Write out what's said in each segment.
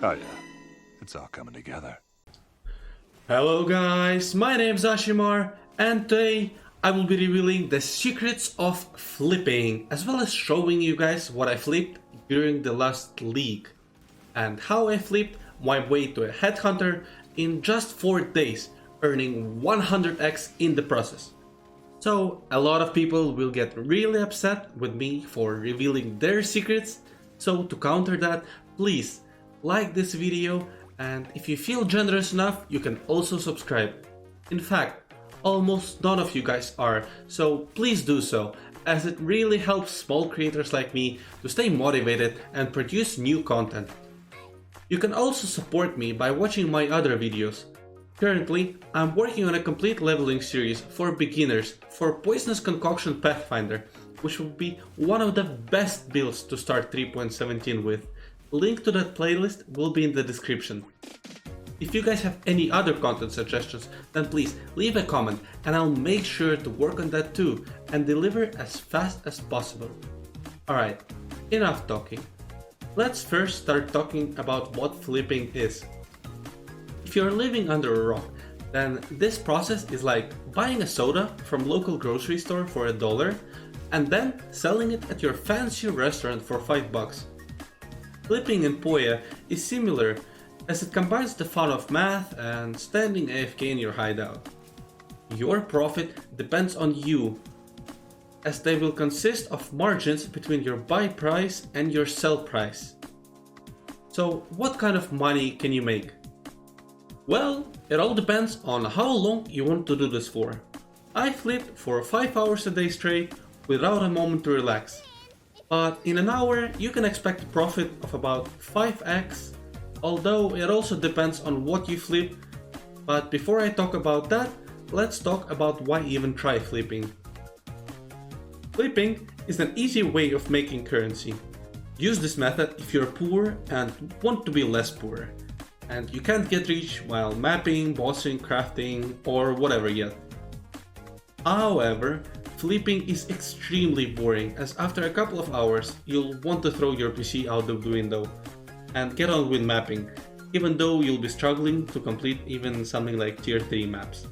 Oh yeah, it's all coming together. Hello guys, my name is Ashimar, and today I will be revealing the secrets of flipping, as well as showing you guys what I flipped during the last league, and how I flipped my way to a headhunter in just 4 days, earning 100x in the process. So a lot of people will get really upset with me for revealing their secrets, so to counter that, please like this video, and if you feel generous enough, you can also subscribe. In fact, almost none of you guys are, so please do so, as it really helps small creators like me to stay motivated and produce new content. You can also support me by watching my other videos. Currently, I'm working on a complete leveling series for beginners for Poisonous Concoction Pathfinder, which will be one of the best builds to start 3.17 with. Link to that playlist will be in the description. If you guys have any other content suggestions, then please leave a comment and I'll make sure to work on that too and deliver as fast as possible. Alright, enough talking. Let's first start talking about what flipping is. If you're living under a rock, then this process is like buying a soda from local grocery store for $1 and then selling it at your fancy restaurant for $5. Flipping in Poe is similar, as it combines the fun of math and standing AFK in your hideout. Your profit depends on you, as they will consist of margins between your buy price and your sell price. So what kind of money can you make? Well, it all depends on how long you want to do this for. I flip for 5 hours a day straight without a moment to relax. But in an hour, you can expect a profit of about 5x, although it also depends on what you flip. But before I talk about that, let's talk about why even try flipping. Flipping is an easy way of making currency. Use this method if you're poor and want to be less poor, and you can't get rich while mapping, bossing, crafting, or whatever yet. However, flipping is extremely boring, as after a couple of hours, you'll want to throw your PC out the window and get on with mapping, even though you'll be struggling to complete even something like tier 3 maps.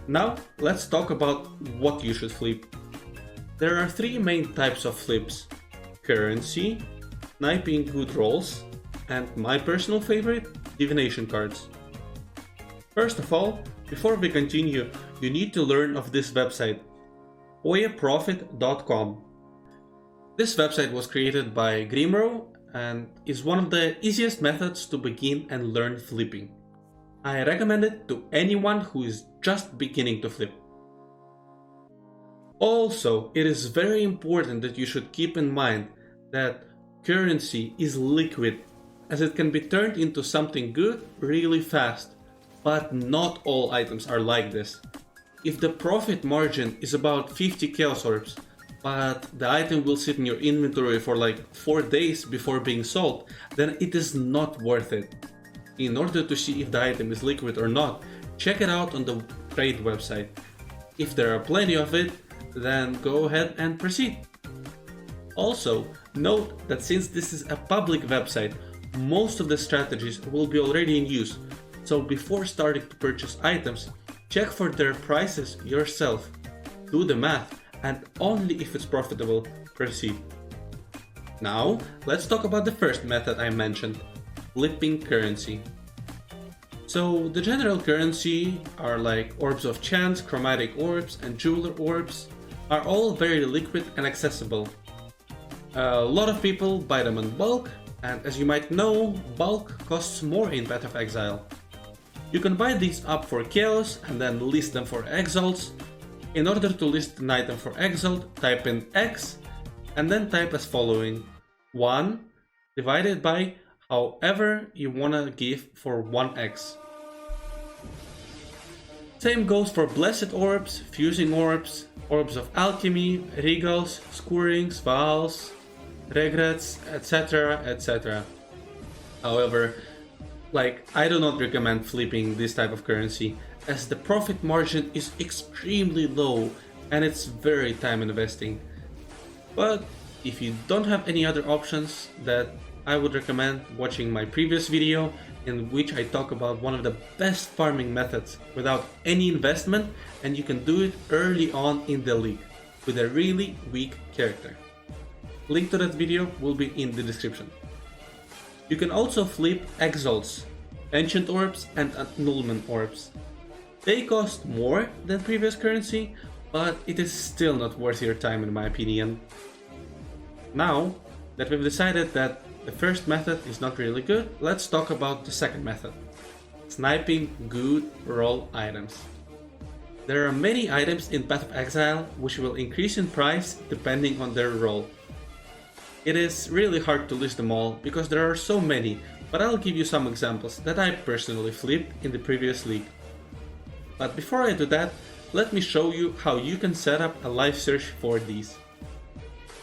Now, let's talk about what you should flip. There are 3 main types of flips: currency, sniping good rolls, and my personal favorite, divination cards. First of all, before we continue, you need to learn of this website, poeprofit.com. This website was created by Grimro and is one of the easiest methods to begin and learn flipping. I recommend it to anyone who is just beginning to flip. Also, it is very important that you should keep in mind that currency is liquid, as it can be turned into something good really fast. But not all items are like this. If the profit margin is about 50 chaos orbs, but the item will sit in your inventory for like 4 days before being sold, then it is not worth it. In order to see if the item is liquid or not, check it out on the trade website. If there are plenty of it, then go ahead and proceed. Also, note that since this is a public website, most of the strategies will be already in use. So before starting to purchase items, check for their prices yourself, do the math, and only if it's profitable, proceed. Now, let's talk about the first method I mentioned, flipping currency. So the general currency are like orbs of chance, chromatic orbs, and jeweler orbs, are all very liquid and accessible. A lot of people buy them in bulk, and as you might know, bulk costs more in Path of Exile. You can buy these up for chaos and then list them for exiles. In order to list an item for exile, type in X and then type as following: 1 divided by however you wanna give for 1x. Same goes for blessed orbs, fusing orbs, orbs of alchemy, regals, scourings, vials, regrets, etc, etc. However, I do not recommend flipping this type of currency, as the profit margin is extremely low and it's very time investing. But if you don't have any other options, that I would recommend watching my previous video in which I talk about one of the best farming methods without any investment, and you can do it early on in the league with a really weak character. Link to that video will be in the description. You can also flip Exiles, Ancient Orbs and Annulment Orbs. They cost more than previous currency, but it is still not worth your time in my opinion. Now that we've decided that the first method is not really good, let's talk about the second method. Sniping good roll items. There are many items in Path of Exile which will increase in price depending on their roll. It is really hard to list them all because there are so many, but I'll give you some examples that I personally flipped in the previous league. But before I do that, let me show you how you can set up a live search for these.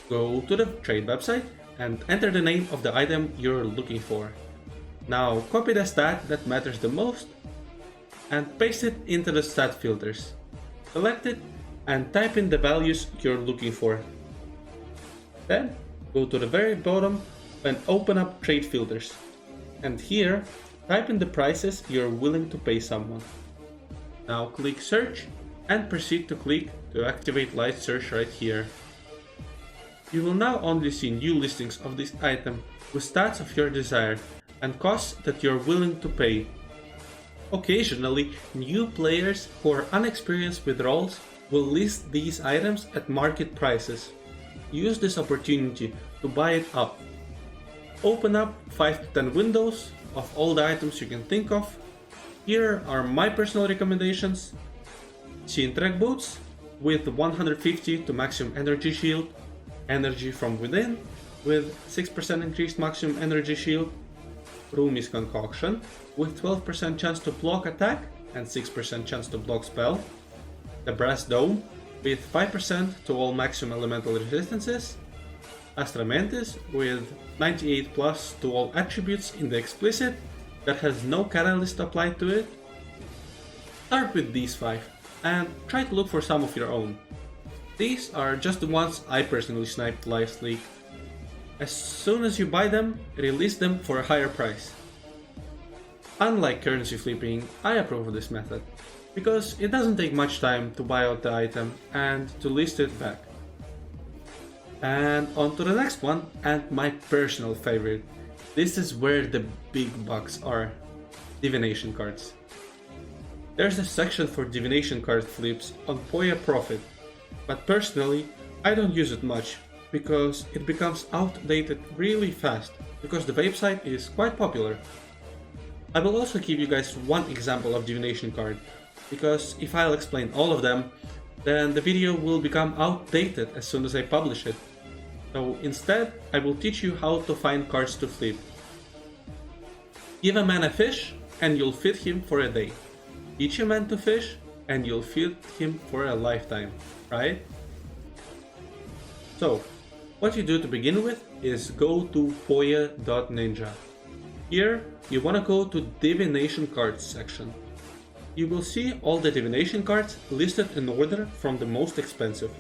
Go to the trade website and enter the name of the item you're looking for. Now copy the stat that matters the most and paste it into the stat filters. Select it and type in the values you're looking for. Then go to the very bottom and open up trade filters. And here type in the prices you're willing to pay someone. Now click search and proceed to click to activate live search right here. You will now only see new listings of this item with stats of your desire and costs that you're willing to pay. Occasionally, new players who are unexperienced with rolls will list these items at market prices. Use this opportunity to buy it up. Open up 5 to 10 windows of all the items you can think of. Here are my personal recommendations. Track boots with 150 to maximum energy shield, energy from within with 6% increased maximum energy shield, Rumi's concoction with 12% chance to block attack and 6% chance to block spell, the brass dome with 5% to all maximum elemental resistances, ARCHNEMESIS with 98 plus to all attributes in the explicit that has no catalyst applied to it. Start with these 5 and try to look for some of your own. These are just the ones I personally sniped last league. As soon as you buy them, release them for a higher price. Unlike currency flipping, I approve of this method, because it doesn't take much time to buy out the item and to list it back. And on to the next one, and my personal favorite. This is where the big bucks are. Divination Cards. There's a section for Divination Card flips on Poe Profit, but personally I don't use it much because it becomes outdated really fast because the website is quite popular. I will also give you guys one example of Divination Card, because if I'll explain all of them, then the video will become outdated as soon as I publish it. So instead, I will teach you how to find cards to flip. Give a man a fish and you'll feed him for a day. Teach a man to fish and you'll feed him for a lifetime, right? So, what you do to begin with is go to poe.ninja. Here, you want to go to Divination Cards section. You will see all the Divination cards listed in order from the most expensive.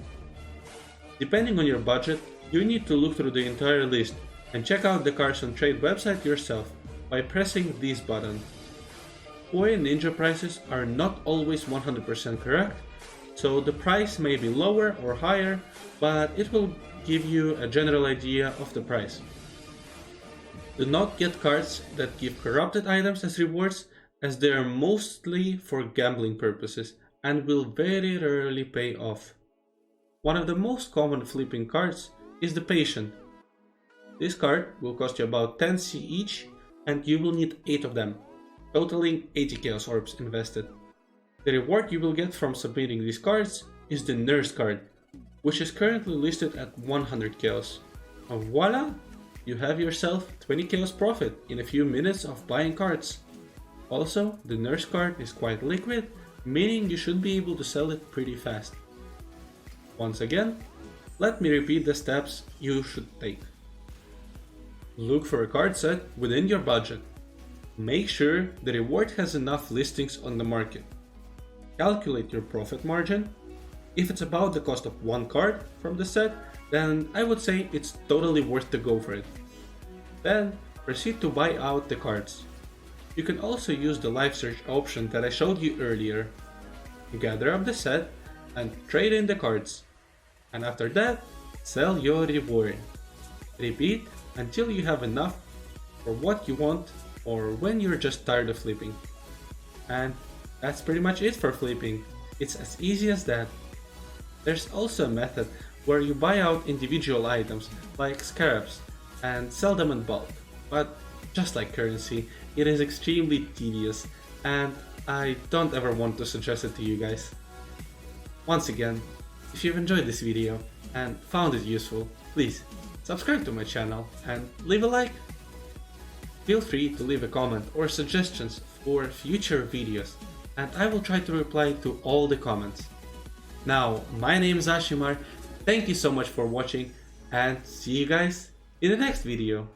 Depending on your budget, you need to look through the entire list and check out the cards on trade website yourself by pressing this button. Poe Ninja prices are not always 100% correct, so the price may be lower or higher, but it will give you a general idea of the price. Do not get cards that give corrupted items as rewards, as they are mostly for gambling purposes and will very rarely pay off. One of the most common flipping cards is the Patient. This card will cost you about 10 C each, and you will need 8 of them, totaling 80 Chaos Orbs invested. The reward you will get from submitting these cards is the Nurse card, which is currently listed at 100 Chaos. And voila! You have yourself 20 Chaos profit in a few minutes of buying cards. Also, the Nurse card is quite liquid, meaning you should be able to sell it pretty fast. Once again, let me repeat the steps you should take. Look for a card set within your budget. Make sure the reward has enough listings on the market. Calculate your profit margin. If it's about the cost of one card from the set, then I would say it's totally worth to go for it. Then proceed to buy out the cards. You can also use the live search option that I showed you earlier. You gather up the set and trade in the cards. And after that, sell your reward. Repeat until you have enough for what you want or when you're just tired of flipping. And that's pretty much it for flipping. It's as easy as that. There's also a method where you buy out individual items like scarabs and sell them in bulk, but just like currency, it is extremely tedious and I don't ever want to suggest it to you guys. Once again, if you've enjoyed this video and found it useful, please subscribe to my channel and leave a like. Feel free to leave a comment or suggestions for future videos and I will try to reply to all the comments. Now, my name is Ashimar, thank you so much for watching and see you guys in the next video.